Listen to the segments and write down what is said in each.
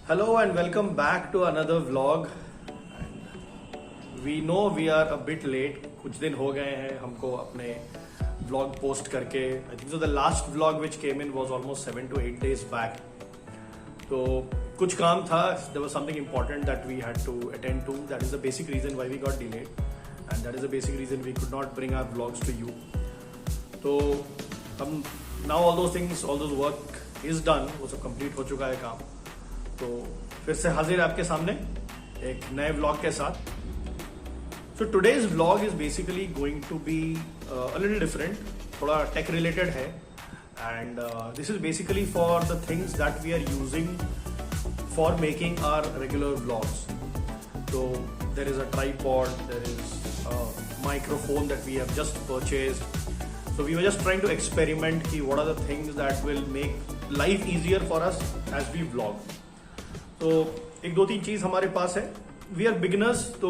Hello and welcome back to another vlog. We know we are a bit late. कुछ दिन हो गए हैं हमको अपने vlog post करके. I think so the last vlog which came in was almost 7 to 8 days back. तो कुछ काम था. There was something important that we had to attend to. That is the basic reason why we got delayed, and that is the basic reason we could not bring our vlogs to you. तो हम now all those things, all those work is done. वो सब complete हो चुका है काम. तो फिर से हाजिर आपके सामने एक नए व्लॉग के साथ. So today's vlog is basically going to be a little different. थोड़ा टेक रिलेटेड है and this is basically for the things that we are using for making our regular vlogs. तो there is a tripod, there is a microphone that we have just purchased. So we were just trying to experiment कि what are the things that will make life easier for us as we vlog. तो एक दो तीन चीज हमारे पास है. We are beginners, तो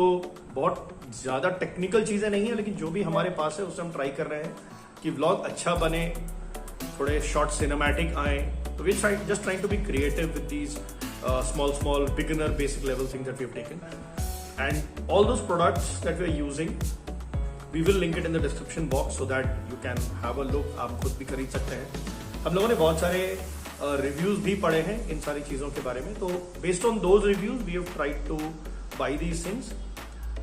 बहुत ज्यादा टेक्निकल चीजें नहीं है, लेकिन जो भी हमारे पास है उससे हम ट्राई कर रहे हैं कि व्लॉग अच्छा बने, थोड़े शॉर्ट सिनेमैटिक आए. तो we just trying to be creative with these small beginner basic level things that we have taken, and all those products that we are using we will link it in the description box so that you can have a look. आप खुद भी खरीद सकते हैं. हम लोगों ने बहुत सारे रिव्यूज भी पढ़े हैं इन सारी चीजों के बारे में. तो based on those reviews we have tried to buy these things.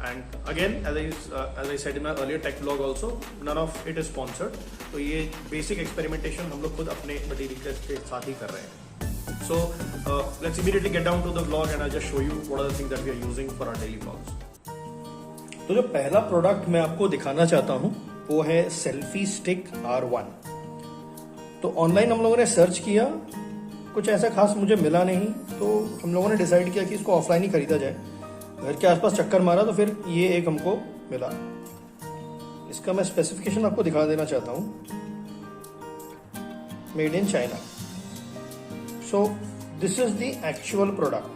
And again as I said in my earlier tech vlog also, none of it is sponsored. तो ये बेसिक एक्सपेरिमेंटेशन हम लोग खुद अपने मटेरियल के साथ ही कर रहे हैं. So let's immediately get down to the vlog and I just show you what are the things that we are using for our daily vlogs. तो जो पहला प्रोडक्ट मैं आपको दिखाना चाहता हूं वो है सेल्फी स्टिक R1. तो ऑनलाइन हम लोगों ने सर्च किया, कुछ ऐसा खास मुझे मिला नहीं, तो हम लोगों ने डिसाइड किया कि इसको ऑफलाइन ही खरीदा जाए. घर के आसपास चक्कर मारा तो फिर ये एक हमको मिला. इसका मैं स्पेसिफिकेशन आपको दिखा देना चाहता हूं. Made in China. So this is the actual product.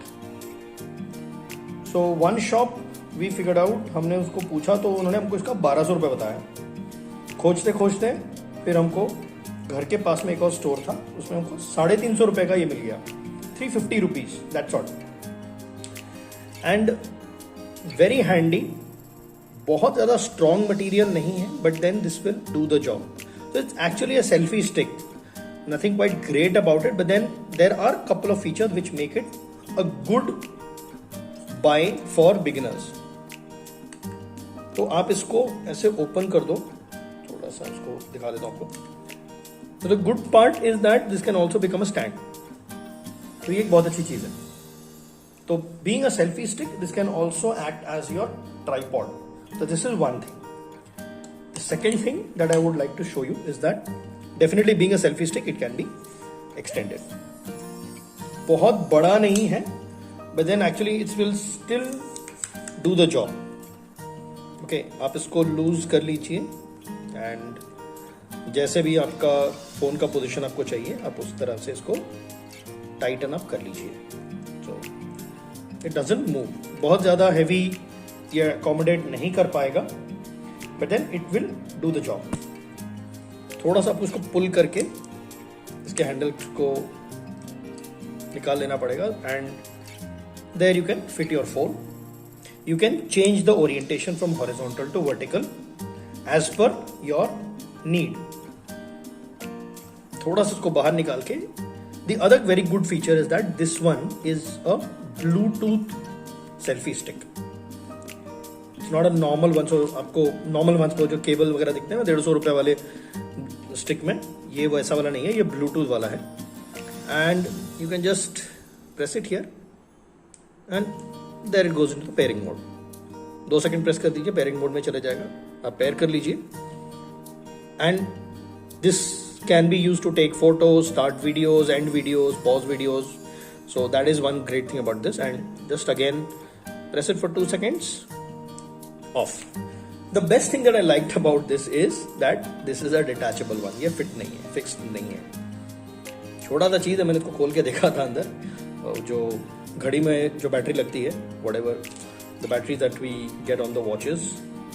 So one shop we figured out, हमने उसको पूछा तो उन्होंने हमको इसका 1200 रुपये बताया. खोजते खोजते फिर हमको घर के पास में एक और स्टोर था, उसमें हमको 350 रुपये का ये मिल गया. 350 rupees, that's all. And very handy. बहुत ज़्यादा स्ट्रॉन्ग मटीरियल नहीं है, but then this will do the job. So it's actually a selfie stick. Nothing quite great about it, but then there are couple of features which make it a good buy for beginners. तो आप इसको ऐसे open कर दो. थोड़ा सा इसको दिखा देता हूं आपको. So the good part is that this can also become a stand. तो ये एक बहुत अच्छी चीज है. तो being a selfie stick, this can also act as your tripod. So this is one thing. The second thing that I would like to show you is that definitely being a selfie stick, it can be extended. बहुत बड़ा नहीं है, but then actually it will still do the job. Okay, आप इसको loose कर लीजिए and जैसे भी आपका फोन का पोजीशन आपको चाहिए आप उस तरह से इसको टाइटन अप कर लीजिए. So it doesn't move. बहुत ज्यादा हैवी ये अकोमोडेट नहीं कर पाएगा, but then it will do the job. थोड़ा सा आपको इसको पुल करके इसके हैंडल को निकाल लेना पड़ेगा and there you can fit your phone. You can change the orientation from horizontal to vertical as per your need. थोड़ा सा इसको बाहर निकाल के. The other very good feature is that this one is a Bluetooth selfie stick. It's not a normal one. So आपको normal ones को जो cable वगैरह दिखते हैं 150 रुपए वाले स्टिक में, ये वैसा वाला नहीं है, ये ब्लूटूथ वाला है. And you can just press it here and there it goes into the pairing mode. 2 second press कर दीजिए, पेयरिंग मोड में चले जाएगा. आप पेयर कर लीजिए and this can be use to take photos, start videos, and videos, pause videos. So that is one great thing about this. And just again press it for 2 seconds, off. The best thing that I liked about this is that this is a detachable one. ये fit नहीं है, fixed नहीं है. छोटा सा चीज है. मैंने इसको खोल के देखा था अंदर. जो घड़ी में जो बैटरी लगती है, whatever the batteries that we get on the watches,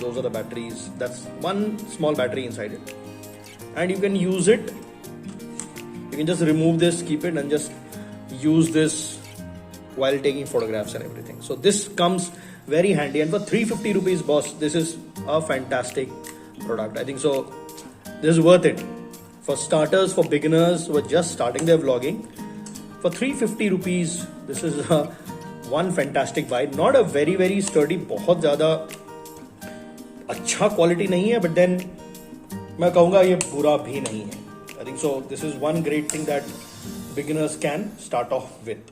those are the batteries. That's one small battery inside it, and you can use it. You can just remove this, keep it, and just use this while taking photographs and everything. So this comes very handy, and for 350 rupees, boss, this is a fantastic product. I think so this is worth it for starters, for beginners who are just starting their vlogging. For 350 rupees, this is one fantastic buy. Not a very sturdy, बहुत ज़्यादा अच्छा quality नहीं है, but then मैं कहूँगा ये बुरा भी नहीं है. I think so this is one great thing that beginners can start off with.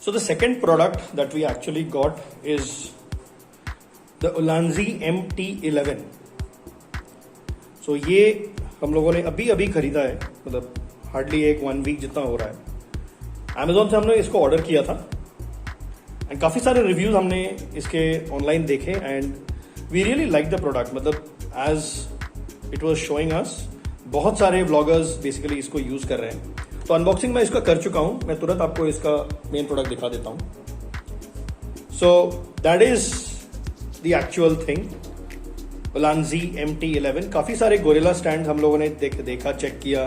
So the second product that we actually got is the Ulanzi MT11. So ये हम लोगों ने अभी खरीदा है, मतलब हार्डली 1 वीक जितना हो रहा है. Amazon से हमने इसको ऑर्डर किया था एंड काफ़ी सारे रिव्यूज हमने इसके ऑनलाइन देखे and we really like the product. मतलब as it was showing us, बहुत सारे व्लॉगर्स बेसिकली इसको यूज़ कर रहे हैं. तो अनबॉक्सिंग मैं इसका कर चुका हूँ, मैं तुरंत आपको इसका मेन प्रोडक्ट दिखा देता हूँ. सो that is the actual thing, Ulanzi MT11. काफ़ी सारे गोरिल्ला स्टैंड हम लोगों ने देखा, चेक किया,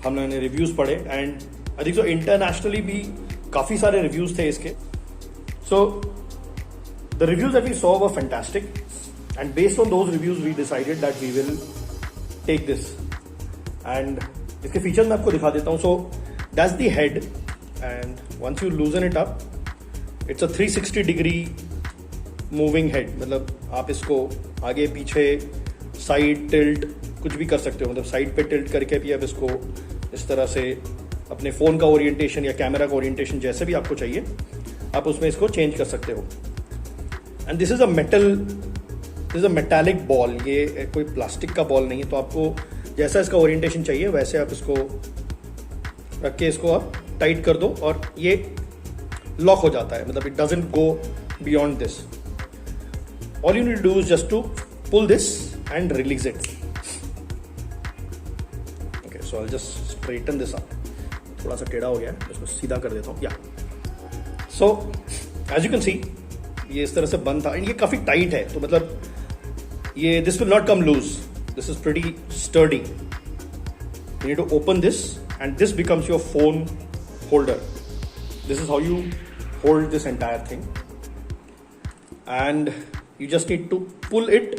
हम लोगों ने रिव्यूज़ पढ़े and I think so internationally भी काफ़ी सारे रिव्यूज़ थे इसके. So the reviews that we saw were fantastic and based on those reviews we decided that we will take this. And इसके फीचर्स मैं आपको दिखा देता हूँ. So that's the head and once you loosen it up, it's a 360 degree moving head. मतलब आप इसको आगे पीछे, साइड टिल्ट कुछ भी कर सकते हो. मतलब साइड पे टिल्ट करके भी आप इसको इस तरह से अपने फ़ोन का ओरिएंटेशन या कैमरा का ओरिएंटेशन जैसे भी आपको चाहिए, आप उसमें इसको चेंज कर सकते हो. And this is a metallic ball. ये कोई प्लास्टिक का बॉल नहीं है. तो आपको जैसा इसका ओरिएंटेशन चाहिए वैसे आप इसको रख के इसको आप टाइट कर दो और ये लॉक हो जाता है. मतलब it doesn't go beyond this. All you need to do is just to pull this and release it. Okay, so I'll just straighten this up. थोड़ा सा टेढ़ा हो गया है, इसको सीधा कर देता हूँ. So as you can see, ये इस तरह से बंद था. ये काफ़ी टाइट है, तो मतलब ये this will not come loose. This is pretty sturdy. You need to open this and this becomes your phone holder. This is how you hold this entire thing. And you just need to pull it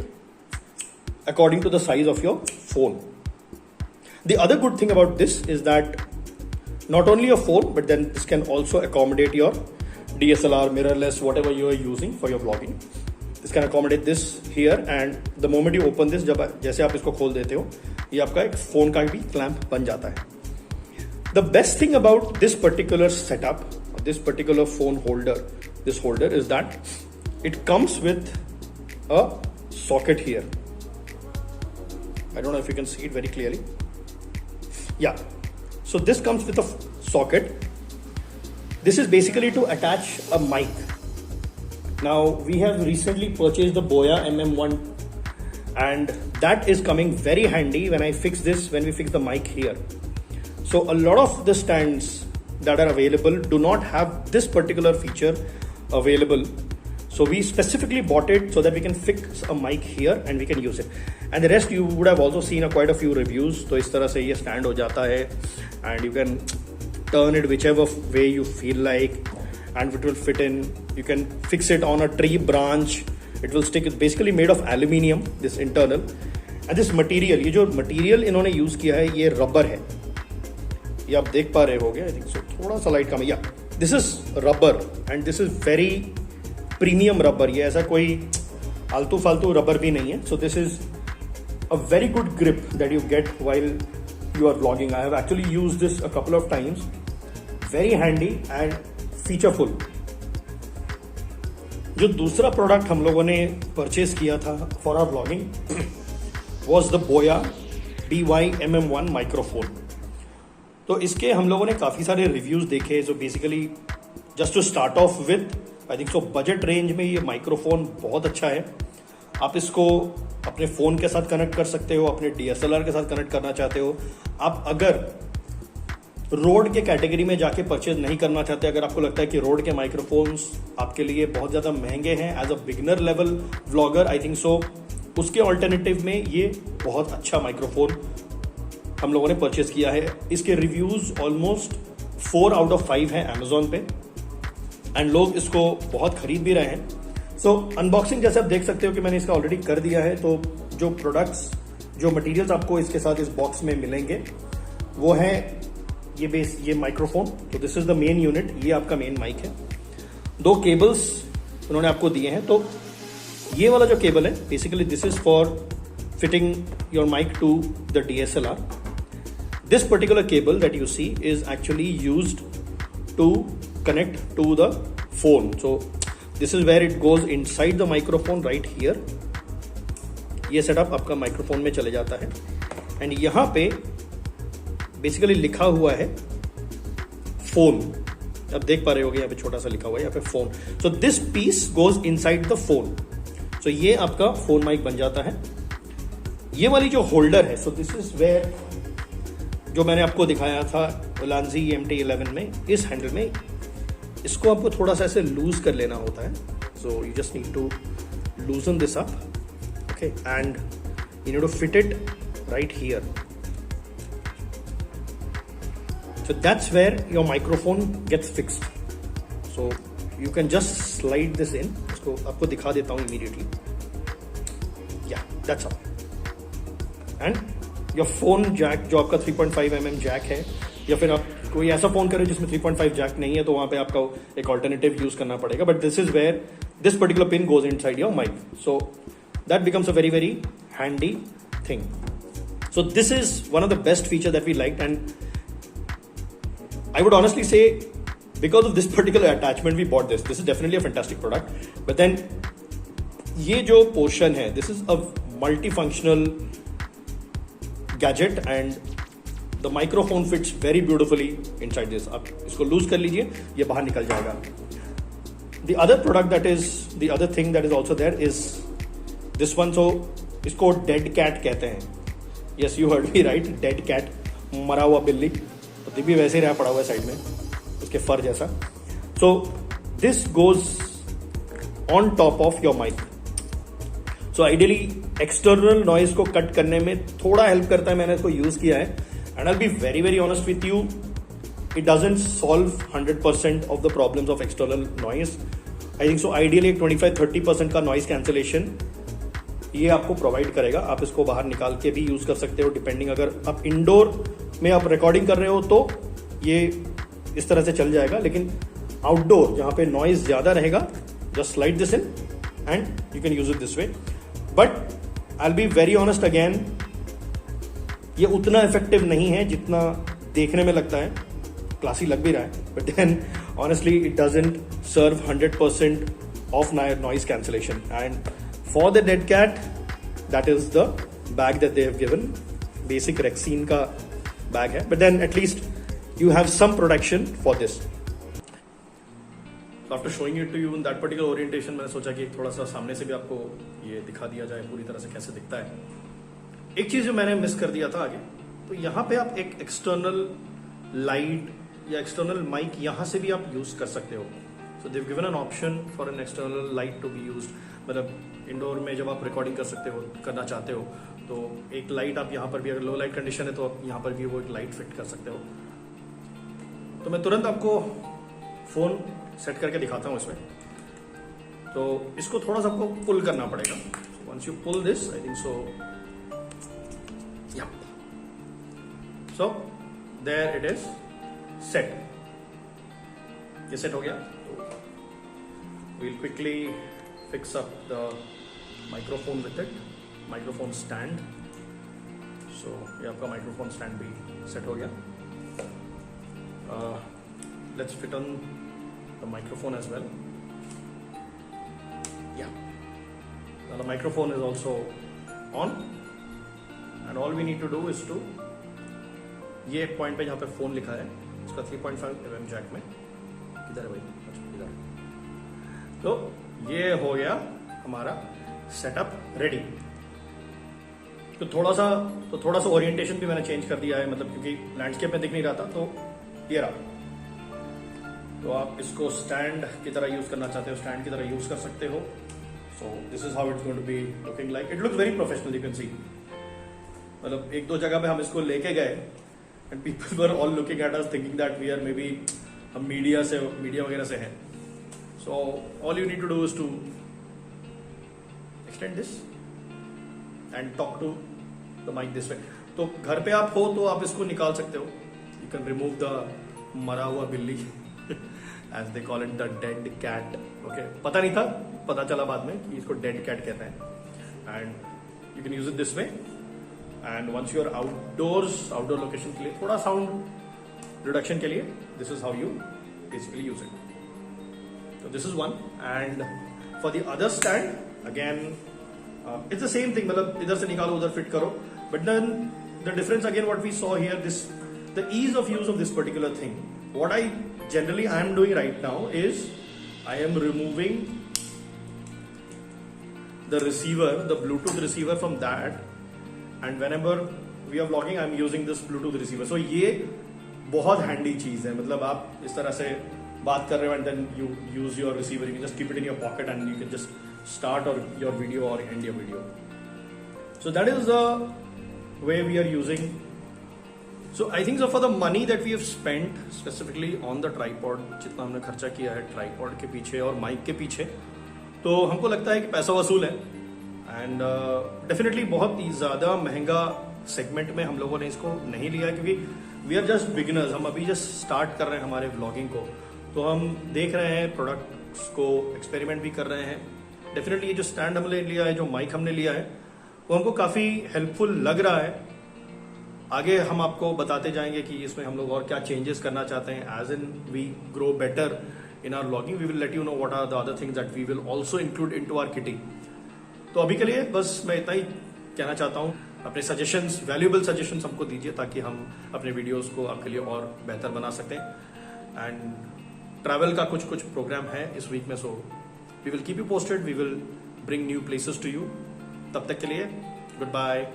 according to the size of your phone. The other good thing about this is that not only a phone, but then this can also accommodate your DSLR, mirrorless, whatever you are using for your vlogging. This can accommodate this here, and the moment you open this, जब जैसे आप इसको खोल देते हो, ये आपका एक फोन का भी क्लैंप बन जाता है. The best thing about this particular setup, this particular phone holder, this holder is that it comes with a socket here. I don't know if you can see it very clearly. Yeah, so this comes with a socket. This is basically to attach a mic. Now we have recently purchased the Boya MM1 and that is coming very handy when we fix the mic here. So a lot of the stands that are available do not have this particular feature available. So we specifically bought it so that we can fix a mic here and we can use it. And the rest you would have also seen quite a few reviews. तो इस तरह से ये stand हो जाता है and you can turn it whichever way you feel like and it will fit in. You can fix it on a tree branch. It will stick. It's basically made of aluminium, this internal. And this material, ये जो material इन्होंने use किया है ये rubber है. ये आप देख पा रहे होगे. I think so. थोड़ा सा light कम है. Yeah, this is rubber and this is very premium rubber. ये ऐसा कोई आलतू फालतू रबर भी नहीं है. So this is a very good grip that you get while you are vlogging. I have actually used this a couple of times. Very handy and featureful. जो दूसरा प्रोडक्ट हम लोगों ने परचेज किया था for our vlogging was the Boya DY-MM1 microphone. तो इसके हम लोगों ने काफ़ी सारे रिव्यूज़ देखे. So basically just to start off with, I think so budget range में ये माइक्रोफोन बहुत अच्छा है. आप इसको अपने फ़ोन के साथ कनेक्ट कर सकते हो, अपने DSLR के साथ कनेक्ट करना चाहते हो. आप अगर रोड के कैटेगरी में जाके परचेज नहीं करना चाहते, अगर आपको लगता है कि रोड के माइक्रोफोन्स आपके लिए बहुत ज़्यादा महंगे हैं as a beginner level vlogger, I think so उसके ऑल्टरनेटिव में ये बहुत अच्छा माइक्रोफोन हम लोगों ने परचेज किया है. इसके रिव्यूज़ ऑलमोस्ट 4 आउट ऑफ 5 हैं अमेजोन पे. एंड लोग इसको बहुत खरीद भी रहे हैं। सो अनबॉक्सिंग जैसे आप देख सकते हो कि मैंने इसका ऑलरेडी कर दिया है। तो जो प्रोडक्ट्स, जो मटेरियल्स आपको इसके साथ इस बॉक्स में मिलेंगे वो है ये माइक्रोफोन। तो this is the main unit, ये आपका मेन माइक है। 2 केबल्स उन्होंने आपको दिए हैं। तो ये वाला जो केबल है basically this is for fitting your mic to the DSLR। This particular cable that you see is actually used to connect to the phone. So this is where it goes inside the microphone right here. ये setup आपका microphone में चले जाता है and यहां पे basically लिखा हुआ है फोन। आप देख पा रहे होगे यहाँ पे छोटा सा लिखा हुआ है यहाँ पे phone. So this piece goes inside the phone. So ये आपका फोन माइक बन जाता है। ये वाली जो होल्डर है, सो दिस इज वेयर, जो मैंने आपको दिखाया था Ulanzi MT11 में, इस हैंडल में इसको आपको थोड़ा सा ऐसे लूज कर लेना होता है। So you just need to loosen this up, okay, and you need to fit it right here. So that's where your microphone gets fixed. So you can just slide this in. इसको आपको दिखा देता हूँ immediately. Yeah, that's all. And your phone jack जो आपका 3.5 mm jack है, या फिर आप कोई ऐसा फोन करें जिसमें 3.5 jack नहीं है तो वहां पे आपका एक alternative यूज करना पड़ेगा. But this is where this particular pin goes inside your mic. So that becomes a very, very handy thing. So this is one of the best feature that we liked, and I would honestly say because of this particular attachment we bought this. This is definitely a fantastic product. But then ये जो portion है, this is a multifunctional gadget and the microphone fits very beautifully inside this. आप इसको loose कर लीजिए, ये बाहर निकल जाएगा. The other product that is the other thing that is also there is this one. So इसको dead cat कहते हैं. Yes, you heard me right. Dead cat, मरा हुआ बिल्ली. तो दिख भी वैसे ही रहा पड़ा हुआ है साइड में, उसके फर जैसा. So this goes on top of your mic. So ideally external noise को कट करने में थोड़ा हेल्प करता है. मैंने इसको यूज किया है and I will be very very honest with you, it doesn't solve 100% of the problems of external noise. I think so ideally 25-30% का नॉइज कैंसिलेशन ये आपको प्रोवाइड करेगा. आप इसको बाहर निकाल के भी यूज कर सकते हो डिपेंडिंग. अगर आप इंडोर में आप रिकॉर्डिंग कर रहे हो तो ये इस तरह से चल जाएगा, लेकिन आउटडोर जहां पे नॉइज ज्यादा रहेगा, just slide this in and you can use it this way. But I will be very honest again, ये उतना इफेक्टिव नहीं है जितना देखने में लगता है. क्लासी लग भी रहा है, but then honestly it doesn't serve 100% of noise cancellation. And for the dead cat, that is the bag that they have given. Basic Rexine का बैग है, but then at least you have some protection for this. So after showing it to you in that particular orientation, मैंने सोचा कि थोड़ा सा सामने से भी आपको ये दिखा दिया जाए पूरी तरह से कैसे दिखता है. एक चीज जो मैंने मिस कर दिया था आगे, तो यहाँ पे आप एक एक्सटर्नल लाइट या एक्सटर्नल माइक यहाँ से भी आप यूज कर सकते हो. So they've given an option for an external light to be used. मतलब इंडोर में जब आप रिकॉर्डिंग कर सकते हो, करना चाहते हो, तो एक लाइट आप यहाँ पर भी, अगर लो लाइट कंडीशन है तो आप यहाँ पर भी वो एक लाइट फिट कर सकते हो. तो मैं तुरंत आपको फोन सेट करके दिखाता हूँ इसमें. तो इसको थोड़ा सा आपको पुल करना पड़ेगा. Once you pull this, I think so, yeah, so there it is set. ये सेट हो गया. We'll quickly fix up the microphone with it. Microphone stand. So ये आपका microphone stand भी set हो गया. Let's fit on the microphone as well. Yeah. Now the microphone is also on, and all we need to do is to, ये एक point पे जहाँ पे फोन लिखा है, इसका 3.5 mm जैक में, किधर है भाई? अच्छा इधर. तो ये हो गया हमारा सेटअप रेडी. तो थोड़ा सा ओरिएंटेशन भी मैंने चेंज कर दिया है, मतलब क्योंकि लैंडस्केप में दिख नहीं रहा था. तो ये रहा. तो आप इसको स्टैंड की तरह यूज करना चाहते हो, स्टैंड की तरह यूज कर सकते हो. So this is how it's going to be looking like. It looks very professional, you can see. मतलब 1-2 जगह पे हम इसको लेके गए and people were all looking at us thinking that we are may be हम मीडिया वगैरह से हैं. So all you need to do is to extend this and talk to the mic this way. तो घर पे आप हो तो आप इसको निकाल सकते हो. You can remove the मरा हुआ बिल्ली as they call it, the dead cat. Okay, पता नहीं था, पता चला बाद में कि इसको dead cat कहते हैं. And you can use it this way. And once you are outdoors, outdoor location के लिए थोड़ा sound reduction के लिए, this is how you basically use it. So this is one. And for the other stand, again, it's the same thing. मतलब इधर से निकालो उधर fit करो. But then the difference again, what we saw here, the ease of use of this particular thing. What I generally am doing right now is I am removing the receiver, the Bluetooth receiver from that, and whenever we are vlogging, I am using this Bluetooth receiver. So ये बहुत handy चीज है. मतलब आप इस तरह से बात कर रहे हो and then you use your receiver, you can just keep it in your pocket and you can just start your video or end your video. So that is the way we are using. So I think so for the money that we have spent specifically on the tripod, जितना हमने खर्चा किया है tripod के पीछे और mic के पीछे, तो हमको लगता है कि पैसा वसूल है. एंड डेफिनेटली बहुत ही ज़्यादा महंगा सेगमेंट में हम लोगों ने इसको नहीं लिया है, क्योंकि वी आर जस्ट बिगिनर्स. हम अभी जस्ट स्टार्ट कर रहे हैं हमारे व्लॉगिंग को, तो हम देख रहे हैं प्रोडक्ट्स को, एक्सपेरिमेंट भी कर रहे हैं. डेफिनेटली ये जो स्टैंड हमने लिया है, जो माइक हमने लिया है, वो हमको काफ़ी हेल्पफुल लग रहा है. आगे हम आपको बताते जाएंगे कि इसमें हम लोग और क्या चेंजेस करना चाहते हैं. As in we grow better in our vlogging, we will let you know what are the other things that we will also include into our kitting. तो अभी के लिए बस मैं इतना ही कहना चाहता हूँ. अपने सजेशंस, वैल्यूएबल सजेशंस हमको दीजिए ताकि हम अपने वीडियोस को आपके लिए और बेहतर बना सकते हैं. एंड ट्रैवल का कुछ प्रोग्राम है इस वीक में, so we will keep you posted, we will bring new places to you. तब तक के लिए गुड बाय.